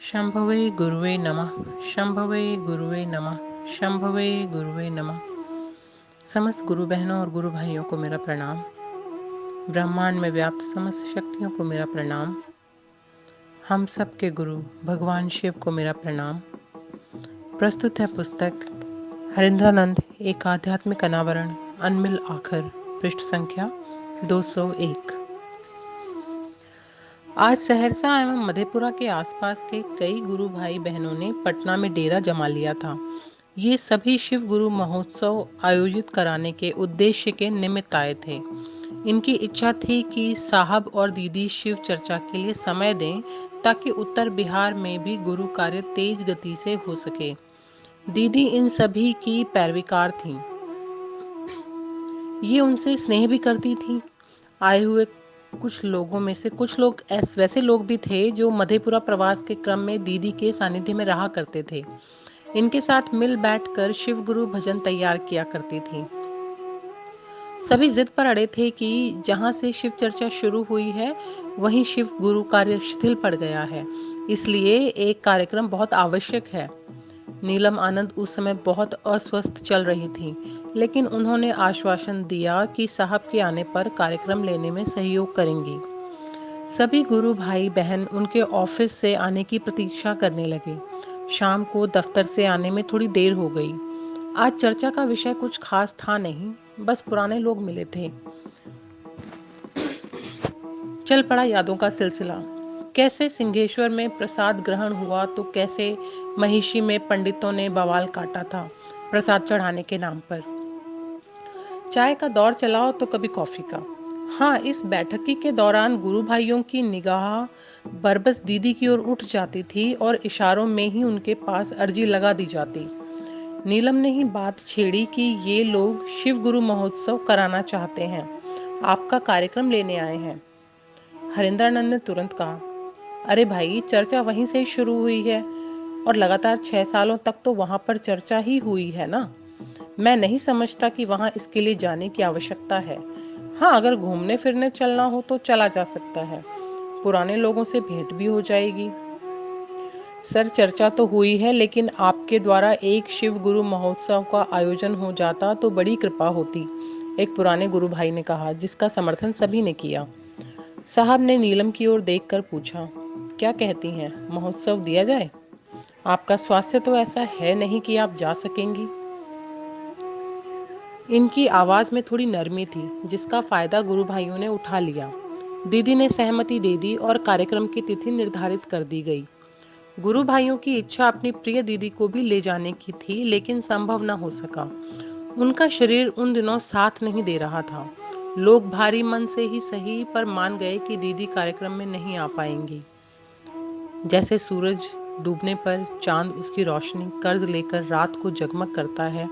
शंभवे गुरुवे नमः। शंभवे गुरुवे नमः। शंभवे गुरुवे नमः। समस्त गुरु बहनों और गुरु भाइयों को मेरा प्रणाम। ब्रह्मांड में व्याप्त समस्त शक्तियों को मेरा प्रणाम। हम सब के गुरु भगवान शिव को मेरा प्रणाम। प्रस्तुत है पुस्तक हरिंद्रानंद एक आध्यात्मिक अनावरण अनमिल आखर, पृष्ठ संख्या 201। आज सहरसा एवं मधेपुरा के आसपास के कई गुरु भाई बहनों ने पटना में डेरा जमा लिया था। ये सभी शिव गुरु महोत्सव आयोजित कराने के उद्देश्य के निमित्त आए थे। इनकी इच्छा थी कि साहब और दीदी शिव चर्चा के लिए समय दें ताकि उत्तर बिहार में भी गुरु कार्य तेज गति से हो सके। दीदी इन सभी की पैरवीकार थीं। ये उनसे स्नेह भी करती थीं। आए हुए कुछ लोगों में से कुछ लोग वैसे लोग भी थे जो मधेपुरा प्रवास के क्रम में दीदी के सानिध्य में रहा करते थे। इनके साथ मिल बैठकर शिव गुरु भजन तैयार किया करती थी। सभी जिद पर अड़े थे कि जहां से शिव चर्चा शुरू हुई है वहीं शिव गुरु कार्य शिथिल पड़ गया है, इसलिए एक कार्यक्रम बहुत आवश्यक है। नीलम आनंद उस समय बहुत अस्वस्थ चल रही थी, लेकिन उन्होंने आश्वासन दिया कि साहब के आने पर कार्यक्रम लेने में सहयोग करेंगी। सभी गुरु भाई बहन उनके ऑफिस से आने की प्रतीक्षा करने लगे। शाम को दफ्तर से आने में थोड़ी देर हो गई। आज चर्चा का विषय कुछ खास था नहीं, बस पुराने लोग मिले थे। चल पड़ा यादों का सिलसिला। कैसे सिंहेश्वर में प्रसाद ग्रहण हुआ तो कैसे महिषी में पंडितों ने बवाल काटा था प्रसाद चढ़ाने के नाम पर। चाय का दौर चलाओ तो कभी कॉफी का। हाँ, इस बैठकी के दौरान गुरु भाइयों की निगाह बरबस दीदी की ओर उठ जाती थी और इशारों में ही उनके पास अर्जी लगा दी जाती। नीलम ने ही बात छेड़ी कि ये लोग शिव गुरु महोत्सव कराना चाहते हैं, आपका कार्यक्रम लेने आए हैं। हरिंद्रानंद ने तुरंत कहा, अरे भाई, चर्चा वहीं से शुरू हुई है और लगातार 6 सालों तक तो वहां पर चर्चा ही हुई है ना। मैं नहीं समझता कि वहां इसके लिए जाने की आवश्यकता है। हाँ, अगर घूमने फिरने चलना हो तो चला जा सकता है, पुराने लोगों से भेंट भी हो जाएगी। सर, चर्चा तो हुई है, लेकिन आपके द्वारा एक शिव गुरु महोत्सव का आयोजन हो जाता तो बड़ी कृपा होती, एक पुराने गुरु भाई ने कहा, जिसका समर्थन सभी ने किया। साहब ने नीलम की ओर देखकर पूछा, क्या कहती हैं, महोत्सव दिया जाए? आपका स्वास्थ्य तो ऐसा है नहीं कि आप जा सकेंगी। इनकी आवाज में थोड़ी नरमी थी, जिसका फायदा गुरु भाइयों ने उठा लिया। दीदी ने सहमति दे दी और कार्यक्रम की तिथि निर्धारित कर दी गई। गुरु भाइयों की इच्छा अपनी प्रिय दीदी को भी ले जाने की थी, लेकिन संभव न हो सका। उनका शरीर उन दिनों साथ नहीं दे रहा था। लोग भारी मन से ही सही, पर मान गए कि दीदी कार्यक्रम में नहीं आ पाएंगी। जैसे सूरज डूबने पर चांद उसकी रोशनी कर्ज लेकर रात को जगमग करता है,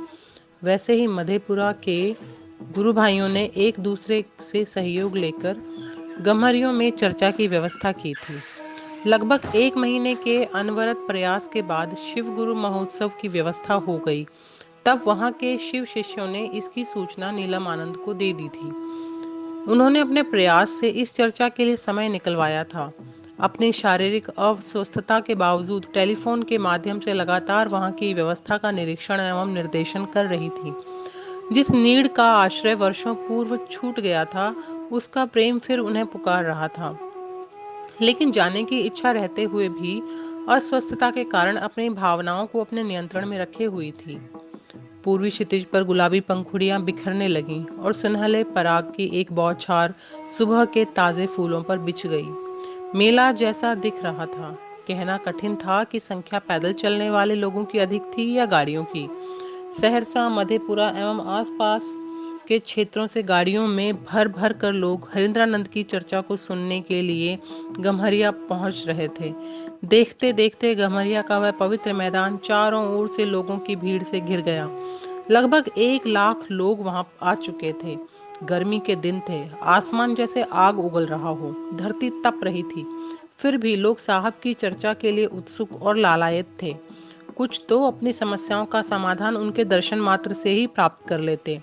वैसे ही मधेपुरा के गुरु भाइयों ने एक दूसरे से सहयोग लेकर गम्हरियों में चर्चा की व्यवस्था की थी। लगभग 1 महीने के अनवरत प्रयास के बाद शिव गुरु महोत्सव की व्यवस्था हो गई। तब वहां के शिव शिष्यों ने इसकी सूचना नीलम आनंद को दे दी थी। उन्होंने अपने प्रयास से इस चर्चा के लिए समय निकलवाया था। अपनी शारीरिक अस्वस्थता के बावजूद टेलीफोन के माध्यम से लगातार वहां की व्यवस्था का निरीक्षण एवं निर्देशन कर रही थी। जिस नीड़ का आश्रय वर्षों पूर्व छूट गया था, उसका प्रेम फिर उन्हें पुकार रहा था। लेकिन जाने की इच्छा रहते हुए भी अस्वस्थता के कारण अपनी भावनाओं को अपने नियंत्रण में रखे हुई थी। पूर्वी क्षितिज पर गुलाबी पंखुड़ियां बिखरने लगीं और सुनहले पराग की एक बौछार सुबह के ताजे फूलों पर बिछ गई। मेला जैसा दिख रहा था। कहना कठिन था कि संख्या पैदल चलने वाले लोगों की अधिक थी या गाड़ियों की। सहरसा, मधेपुरा एवं आसपास के क्षेत्रों से गाड़ियों में भर भर कर लोग हरिंद्रानंद की चर्चा को सुनने के लिए गम्हरिया पहुंच रहे थे। देखते देखते गम्हरिया का वह पवित्र मैदान चारों ओर से लोगों की भीड़ से घिर गया। लगभग 1 लाख लोग वहां आ चुके थे। गर्मी के दिन थे, आसमान जैसे आग उगल रहा हो, धरती तप रही थी। फिर भी लोग साहब की चर्चा के लिए उत्सुक और लालायत थे। कुछ तो अपनी समस्याओं का समाधान उनके दर्शन मात्र से ही प्राप्त कर लेते।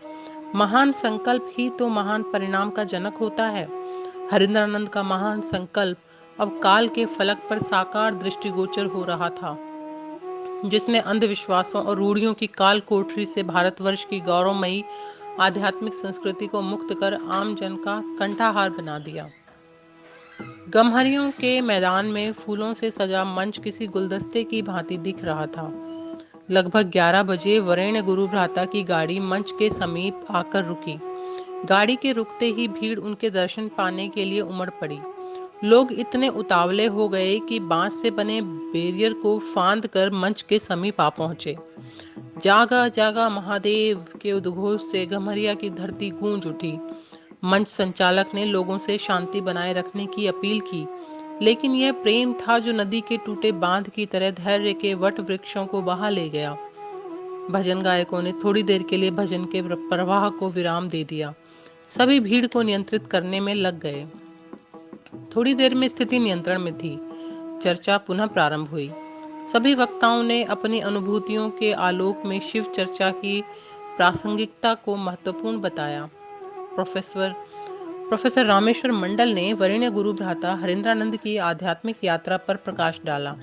महान संकल्प ही तो महान परिणाम का जनक होता है। हरिंद्रानंद का महान संकल्प अब काल के फलक पर साकार दृष्टिगोचर हो रहा था, जिसने अंधविश्वासों और रूढ़ियों की काल कोठरी से भारतवर्ष की गौरवमयी आध्यात्मिक संस्कृति को मुक्त कर आम जन का कंठाहार बना दिया। गमहरियों के मैदान में फूलों से सजा मंच किसी गुलदस्ते की भांति दिख रहा था। लगभग 11 बजे वरेण्य गुरु भ्राता की गाड़ी मंच के समीप आकर रुकी। गाड़ी के रुकते ही भीड़ उनके दर्शन पाने के लिए उमड़ पड़ी। लोग इतने उतावले हो गए कि बांस से बने बैरियर को फांद कर मंच के समीप आ पहुंचे। जागा जागा महादेव के उद्घोष से गम्हरिया की धरती गूंज उठी। मंच संचालक ने लोगों से शांति बनाए रखने की अपील की, लेकिन यह प्रेम था जो नदी के टूटे बांध की तरह धैर्य के वट वृक्षों को बहा ले गया। भजन गायकों ने थोड़ी देर के लिए भजन के प्रवाह को विराम दे दिया। सभी भीड़ को नियंत्रित करने में लग गए। थोड़ी देर में स्थिति नियंत्रण में थी। चर्चा पुनः प्रारंभ हुई। सभी वक्ताओं ने अपनी अनुभूतियों के आलोक में शिव चर्चा की प्रासंगिकता को महत्वपूर्ण बताया। प्रोफेसर रामेश्वर मंडल ने वरेण्य गुरु भ्राता हरेंद्रानंद की आध्यात्मिक यात्रा पर प्रकाश डाला।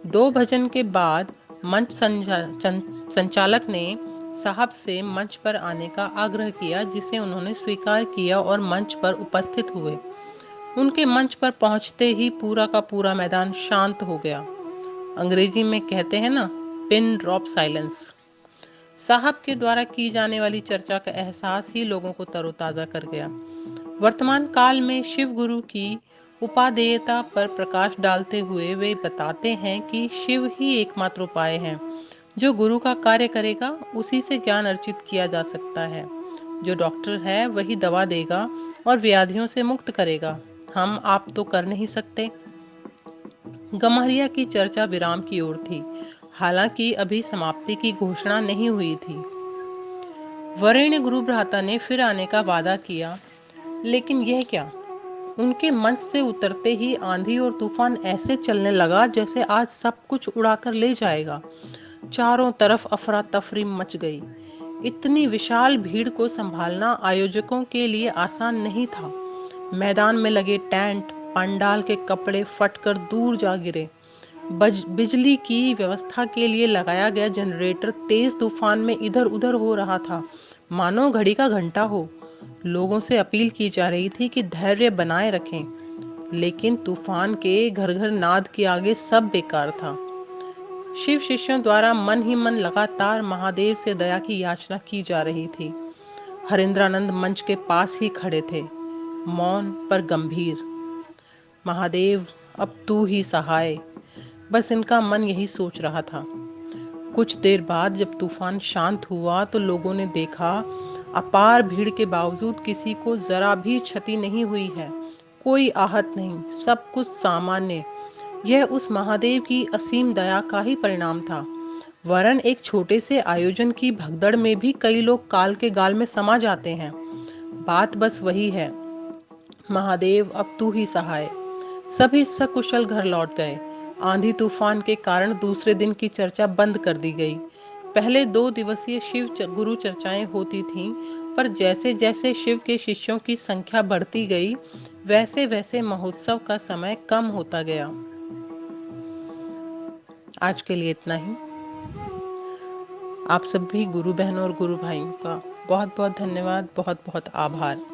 2 भजन के बाद मंच संचालक ने साहब से मंच पर आने का आग्रह किया, जिसे उन्होंने स्वीकार किया और मंच पर उपस्थित हुए। उनके मंच पर पहुंचते ही पूरा का पूरा मैदान शांत हो गया। अंग्रेजी में कहते हैं ना, पिन ड्रॉप साइलेंस। साहब के द्वारा की जाने वाली चर्चा का एहसास ही लोगों को तरोताजा कर गया। वर्तमान काल में शिव गुरु की उपादेयता पर प्रकाश डालते हुए वे बताते हैं कि शिव ही एकमात्र उपाय है। जो गुरु का कार्य करेगा उसी से ज्ञान अर्जित किया जा सकता है। जो डॉक्टर है वही दवा देगा और व्याधियों से मुक्त करेगा। हम आप तो कर नहीं सकते। गम्हरिया की चर्चा विराम की ओर थी, हालांकि अभी समाप्ति की घोषणा नहीं हुई थी। वरेण्य गुरु भ्राता ने फिर आने का वादा किया, लेकिन यह क्या? उनके मंच से उतरते ही आंधी और तूफान ऐसे चलने लगा जैसे आज सब कुछ उड़ाकर ले जाएगा। चारों तरफ अफरा तफरी मच गई। इतनी विशाल भीड़ को संभालना आयोजकों के लिए आसान नहीं था। मैदान में लगे टेंट, पंडाल के कपड़े फटकर दूर जा गिरे। बिजली की व्यवस्था के लिए लगाया गया जनरेटर तेज तूफान में इधर उधर हो रहा था, मानो घड़ी का घंटा हो। लोगों से अपील की जा रही थी कि धैर्य बनाए रखें, लेकिन तूफान के घर घर नाद के आगे सब बेकार था। शिव शिष्यों द्वारा मन ही मन लगातार महादेव से दया की याचना की जा रही थी। हरेंद्रानंद मंच के पास ही खड़े थे, मौन पर गंभीर। महादेव, अब तू ही सहाय, बस इनका मन यही सोच रहा था। कुछ देर बाद जब तूफान शांत हुआ तो लोगों ने देखा, अपार भीड़ के बावजूद किसी को जरा भी क्षति नहीं हुई है। कोई आहत नहीं, सब कुछ सामान्य। यह उस महादेव की असीम दया का ही परिणाम था। वरन एक छोटे से आयोजन की भगदड़ में भी कई लोग काल के गाल में समा जाते हैं। बात बस वही है, महादेव अब तू ही सहाय। सभी सकुशल घर लौट गए। आंधी तूफान के कारण दूसरे दिन की चर्चा बंद कर दी गई। पहले 2 दिवसीय शिव गुरु चर्चाएं होती थीं, पर जैसे जैसे शिव के शिष्यों की संख्या बढ़ती गई, वैसे वैसे महोत्सव का समय कम होता गया। आज के लिए इतना ही। आप सभी गुरु बहनों और गुरु भाइयों का बहुत बहुत धन्यवाद, बहुत बहुत आभार।